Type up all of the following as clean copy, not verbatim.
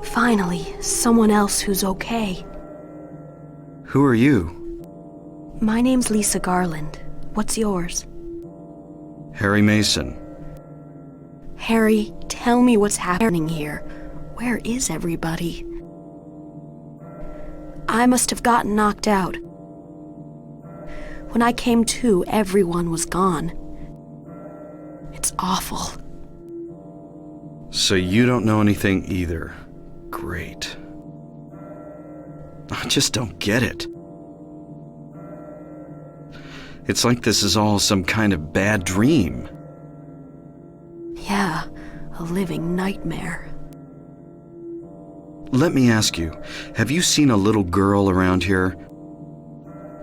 Finally, someone else who's okay. Who are you? My name's Lisa Garland. What's yours? Harry Mason. Harry, tell me what's happening here. Where is everybody? I must have gotten knocked out. When I came to, everyone was gone. It's awful. So you don't know anything either. Great. I just don't get it. It's like this is all some kind of bad dream. Yeah, a living nightmare. Let me ask you, have you seen a little girl around here?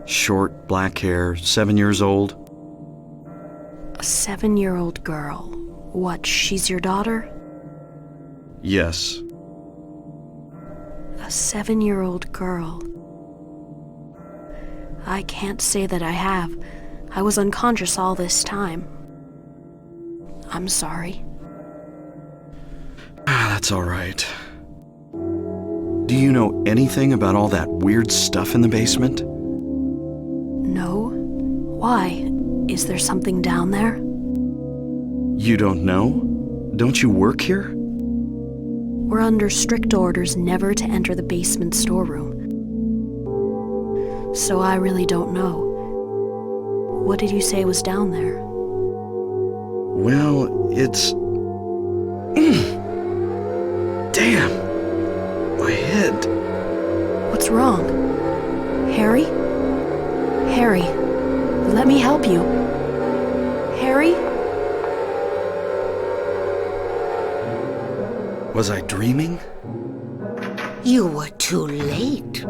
Short, black hair, 7 years old? A 7-year-old girl. What, she's your daughter? Yes. A 7-year-old girl. I can't say that I have. I was unconscious all this time. I'm sorry. That's all right. Do you know anything about all that weird stuff in the basement? No? Why? Is there something down there? You don't know? Don't you work here? We're under strict orders never to enter the basement storeroom. So I really don't know. What did you say was down there? Well, it's... Damn! My head. What's wrong? Harry? Harry, let me help you. Harry? Was I dreaming? You were too late.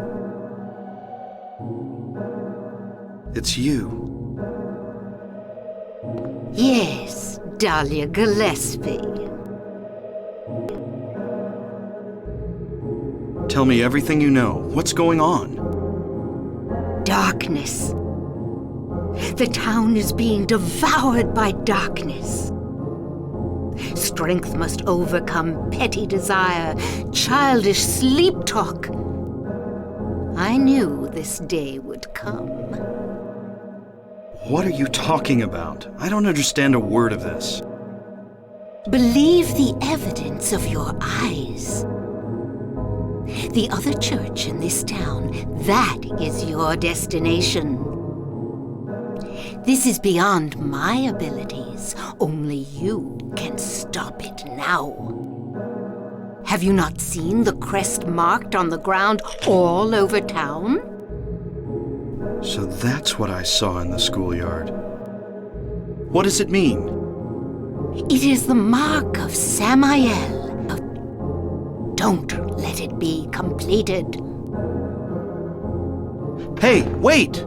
It's you. Yes, Dahlia Gillespie. Tell me everything you know. What's going on? Darkness. The town is being devoured by darkness. Strength must overcome petty desire, childish sleep talk. I knew this day would come. What are you talking about? I don't understand a word of this. Believe the evidence of your eyes. The other church in this town, that is your destination. This is beyond my abilities. Only you can stop it now. Have you not seen the crest marked on the ground all over town? So that's what I saw in the schoolyard. What does it mean? It is the mark of Samael. Don't let it be completed. Hey, wait!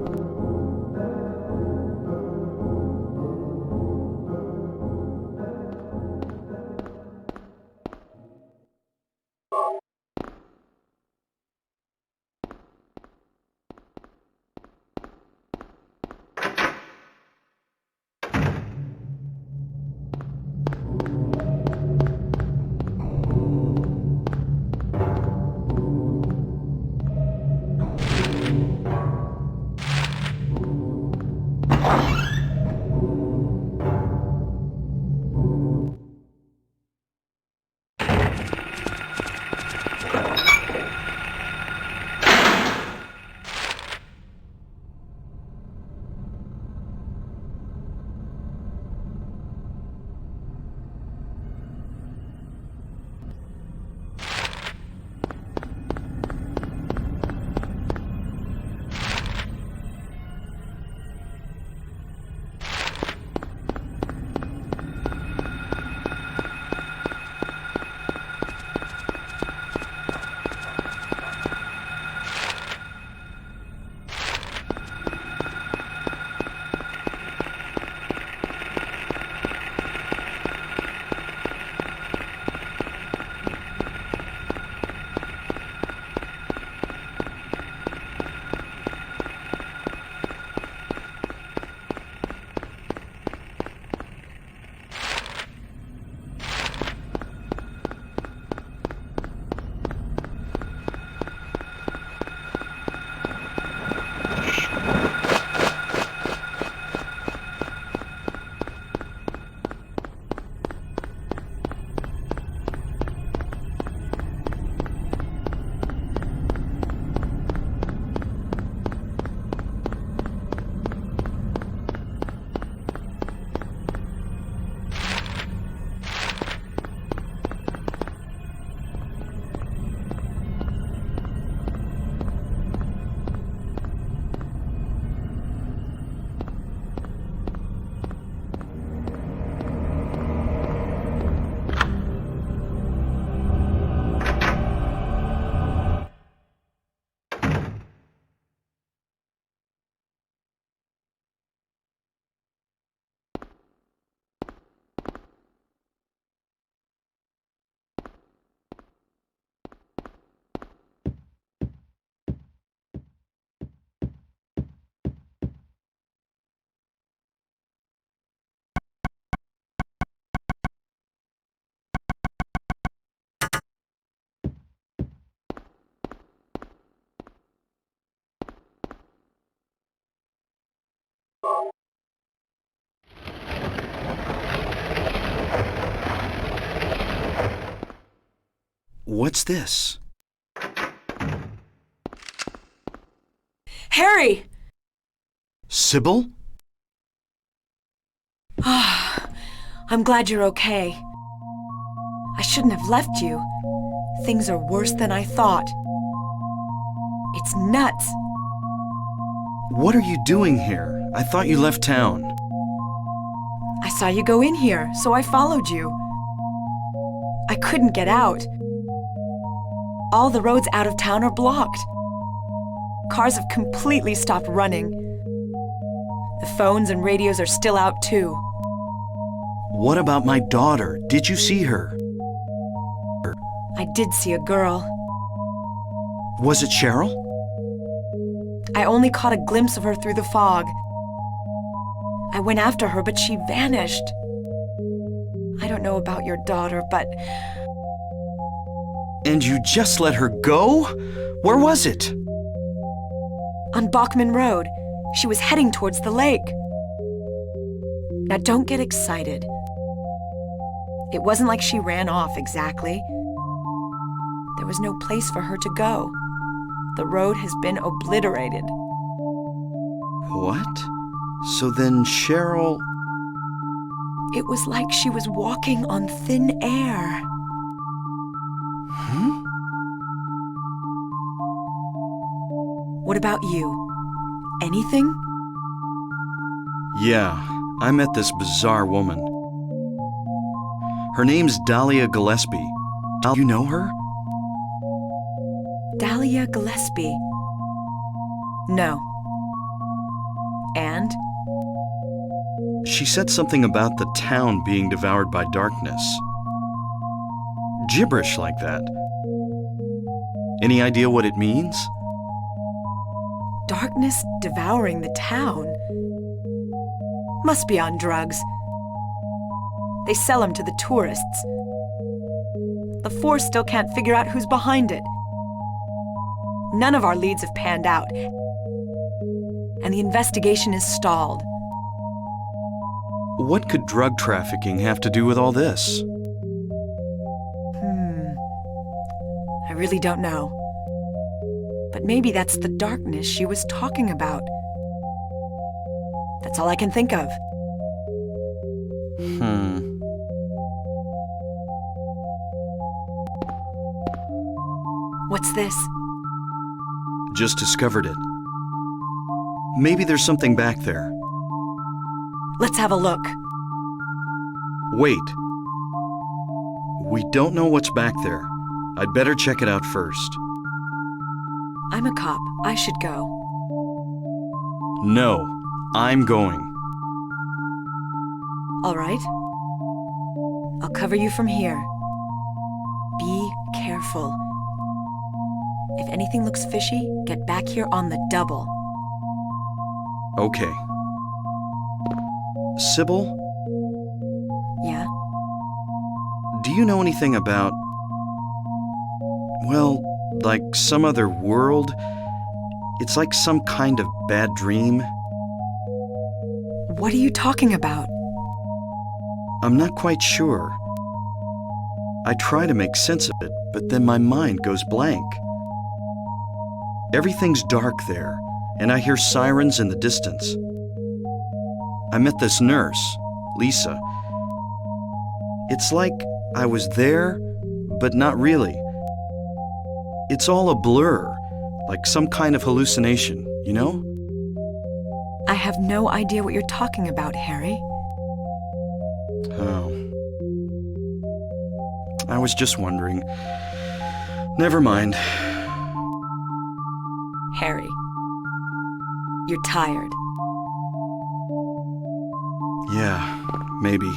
What's this? Harry! Sybil? I'm glad you're okay. I shouldn't have left you. Things are worse than I thought. It's nuts. What are you doing here? I thought you left town. I saw you go in here, so I followed you. I couldn't get out. All the roads out of town are blocked. Cars have completely stopped running. The phones and radios are still out too. What about my daughter? Did you see her? I did see a girl. Was it Cheryl? I only caught a glimpse of her through the fog. I went after her, but she vanished. I don't know about your daughter, but... And you just let her go? Where was it? On Bachman Road. She was heading towards the lake. Now don't get excited. It wasn't like she ran off exactly. There was no place for her to go. The road has been obliterated. What? So then Cheryl... It was like she was walking on thin air. Hmm? What about you? Anything? Yeah, I met this bizarre woman. Her name's Dahlia Gillespie. Do you know her? Dahlia Gillespie. No. And? She said something about the town being devoured by darkness. Gibberish like that. Any idea what it means? Darkness devouring the town? Must be on drugs. They sell them to the tourists. The force still can't figure out who's behind it. None of our leads have panned out, and the investigation is stalled. What could drug trafficking have to do with all this? I really don't know. But maybe that's the darkness she was talking about. That's all I can think of. What's this? Just discovered it. Maybe there's something back there. Let's have a look. Wait. We don't know what's back there. I'd better check it out first. I'm a cop. I should go. No, I'm going. All right. I'll cover you from here. Be careful. If anything looks fishy, get back here on the double. Okay. Sybil, Yeah? do you know anything about... well, like some other world? It's like some kind of bad dream. What are you talking about? I'm not quite sure. I try to make sense of it, but then my mind goes blank. Everything's dark there, and I hear sirens in the distance. I met this nurse, Lisa. It's like I was there, but not really. It's all a blur, like some kind of hallucination, you know? I have no idea what you're talking about, Harry. Oh. I was just wondering. Never mind. Harry, you're tired. Yeah, maybe.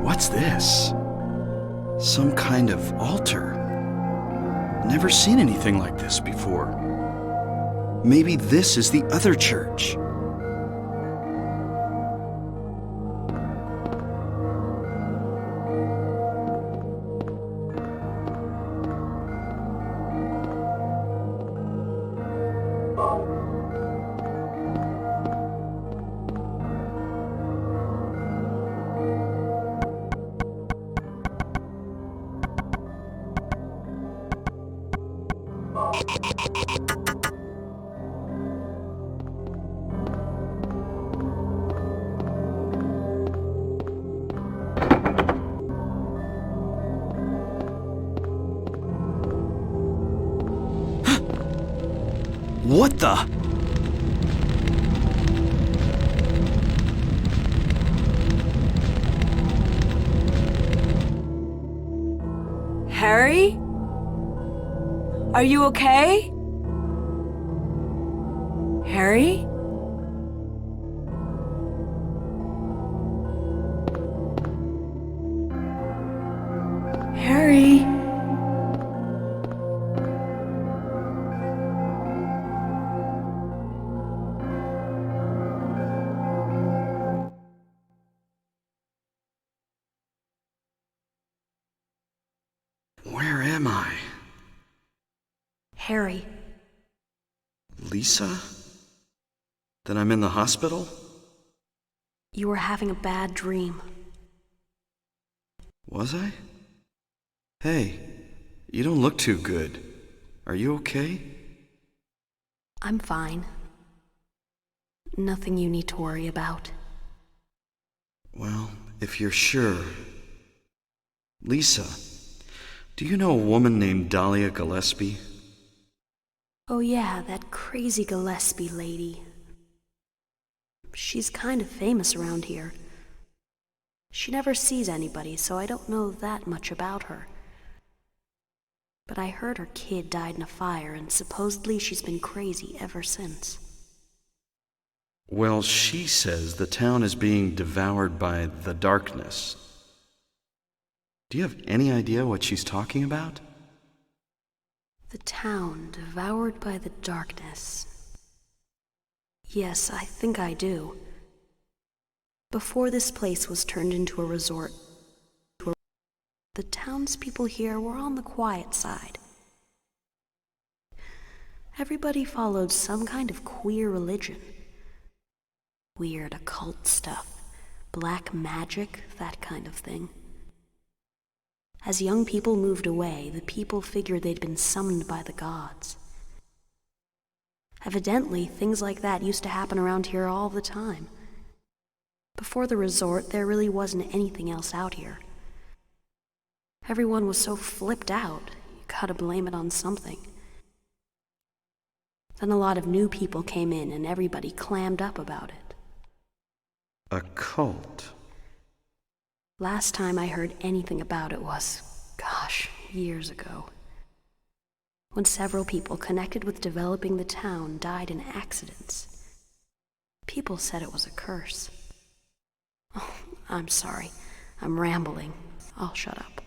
What's this? Some kind of altar. Never seen anything like this before. Maybe this is the other church. What the? Harry? Are you okay? Harry? Harry? Where am I? Harry. Lisa? Then I'm in the hospital? You were having a bad dream. Was I? Hey, you don't look too good. Are you okay? I'm fine. Nothing you need to worry about. Well, if you're sure. Lisa, do you know a woman named Dahlia Gillespie? Oh yeah, that crazy Gillespie lady. She's kind of famous around here. She never sees anybody, so I don't know that much about her. But I heard her kid died in a fire, and supposedly she's been crazy ever since. Well, she says the town is being devoured by the darkness. Do you have any idea what she's talking about? The town devoured by the darkness. Yes, I think I do. Before this place was turned into a resort, the townspeople here were on the quiet side. Everybody followed some kind of queer religion. Weird occult stuff, black magic, that kind of thing. As young people moved away, the people figured they'd been summoned by the gods. Evidently, things like that used to happen around here all the time. Before the resort, there really wasn't anything else out here. Everyone was so flipped out, you gotta blame it on something. Then a lot of new people came in and everybody clammed up about it. A cult? Last time I heard anything about it was, gosh, years ago. When several people connected with developing the town died in accidents. People said it was a curse. Oh, I'm sorry. I'm rambling. I'll shut up.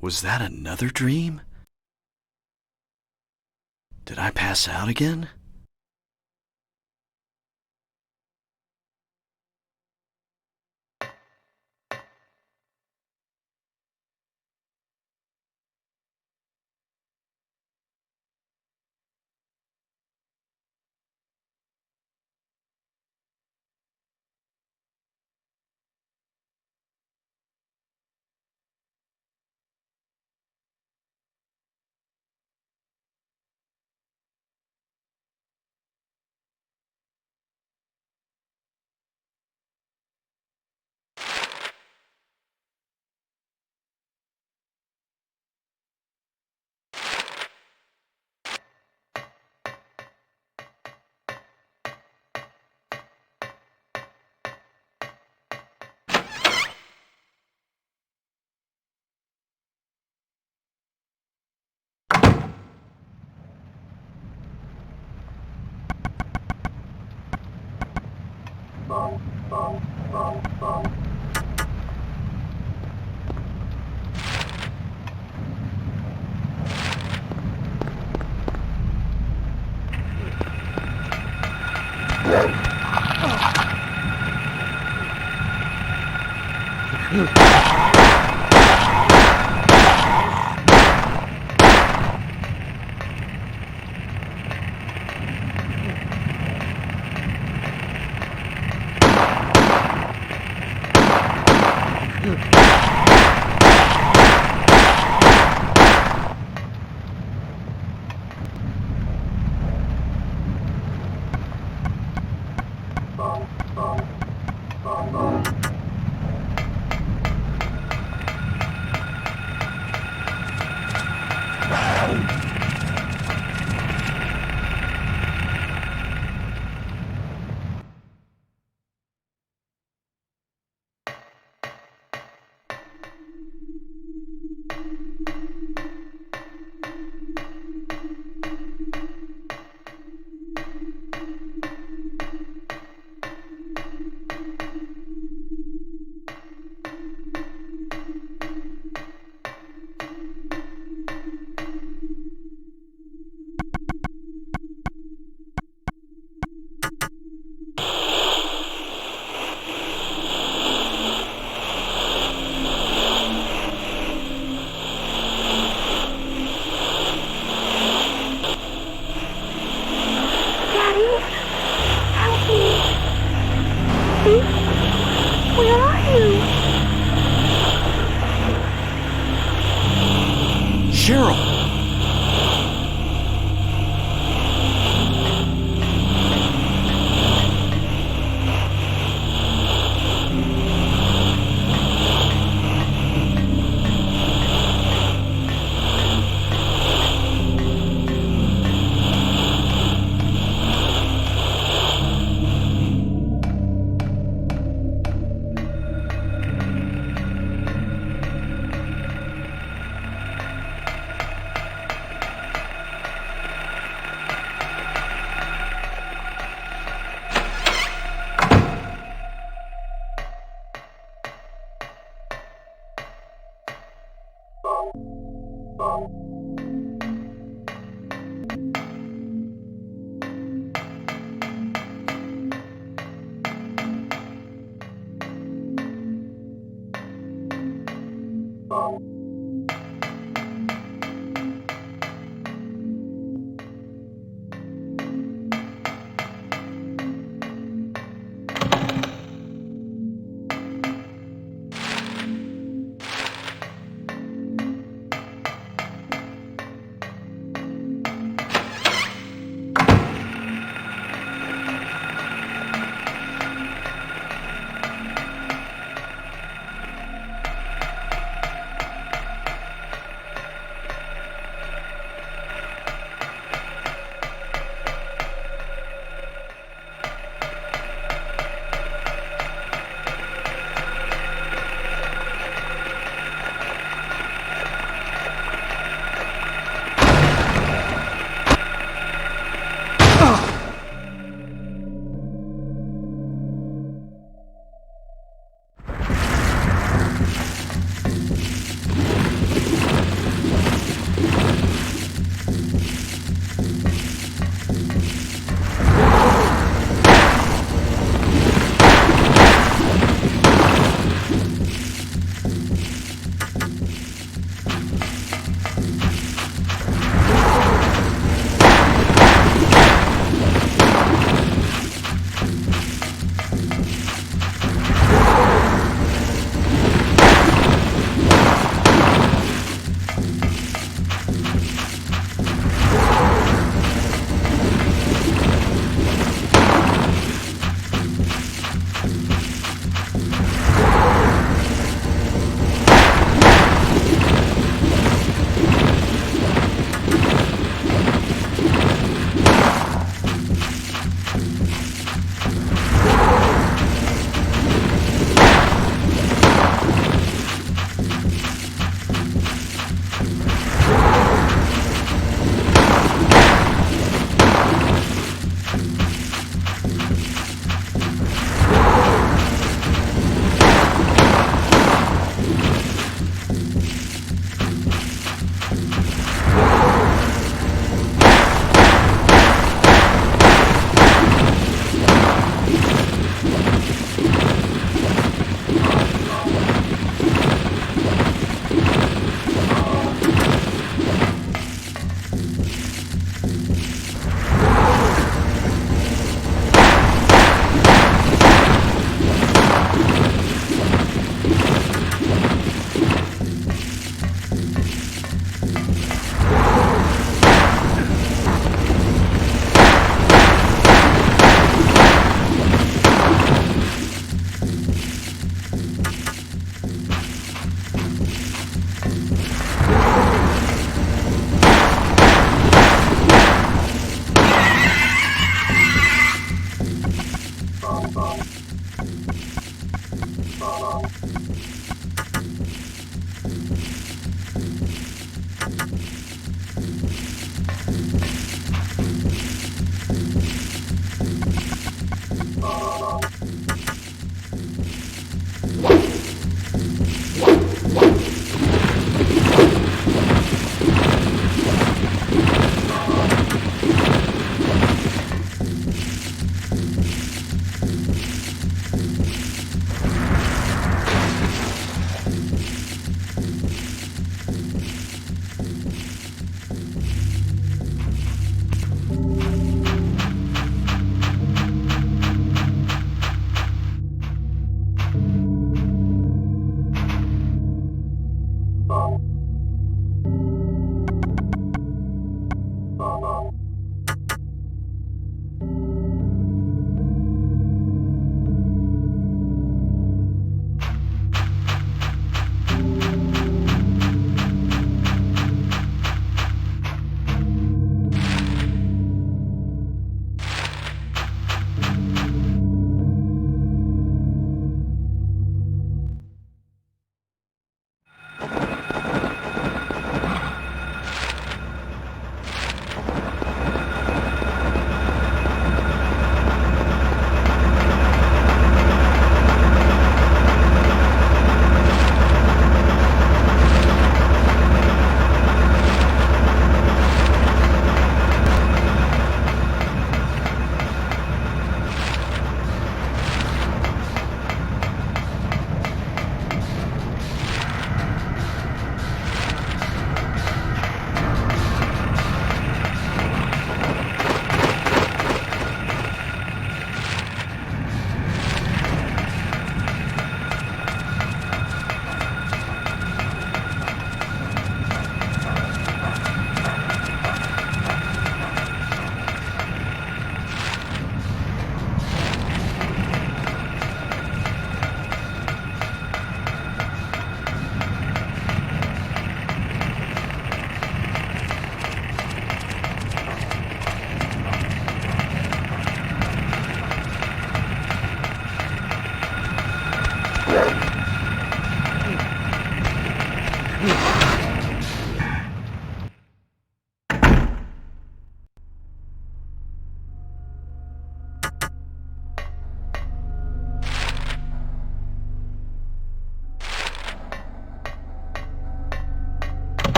Was that another dream? Did I pass out again?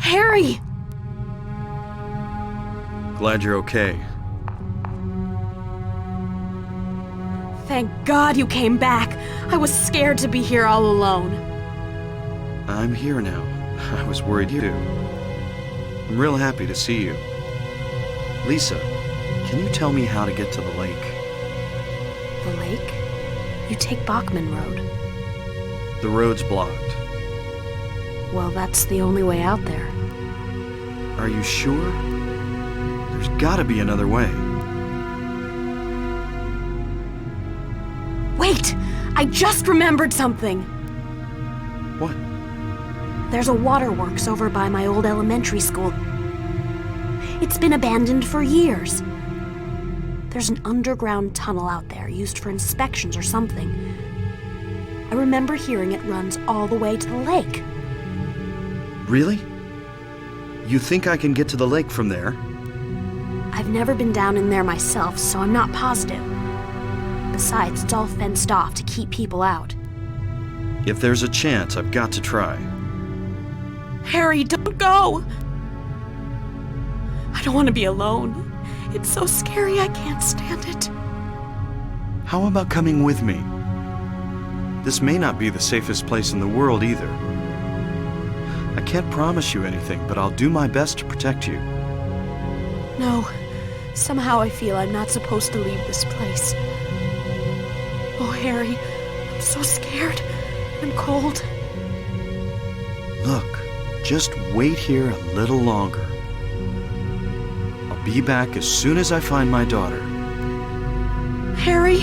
Harry! Glad you're okay. Thank God you came back. I was scared to be here all alone. I'm here now. I was worried you. I'm real happy to see you. Lisa, can you tell me how to get to the lake? The lake? You take Bachman Road. The road's blocked. Well, that's the only way out there. Are you sure? There's gotta be another way. Wait! I just remembered something! What? There's a waterworks over by my old elementary school. It's been abandoned for years. There's an underground tunnel out there used for inspections or something. I remember hearing it runs all the way to the lake. Really? You think I can get to the lake from there? I've never been down in there myself, so I'm not positive. Besides, it's all fenced off to keep people out. If there's a chance, I've got to try. Harry, don't go! I don't want to be alone. It's so scary, I can't stand it. How about coming with me? This may not be the safest place in the world either. I can't promise you anything, but I'll do my best to protect you. No. Somehow I feel I'm not supposed to leave this place. Oh, Harry, I'm so scared and cold. Look, just wait here a little longer. I'll be back as soon as I find my daughter. Harry?